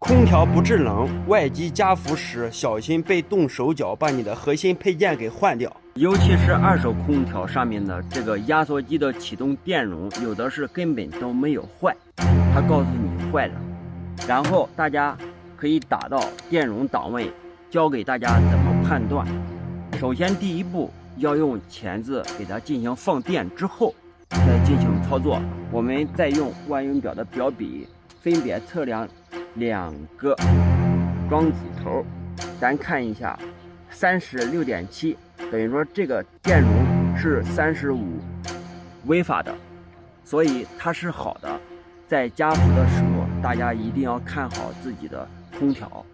空调不制冷，外机加氟时小心被动手脚把你的核心配件给换掉。尤其是二手空调上面的这个压缩机的启动电容，有的是根本都没有坏，它告诉你坏了，然后大家可以打到电容档位，教给大家怎么判断。首先第一步要用钳子给它进行放电之后再进行操作。我们再用万用表的表笔分别测量两个装子头，咱看一下36.7，等于说这个电容是35微法的，所以它是好的。在加氟的时候，大家一定要看好自己的空调。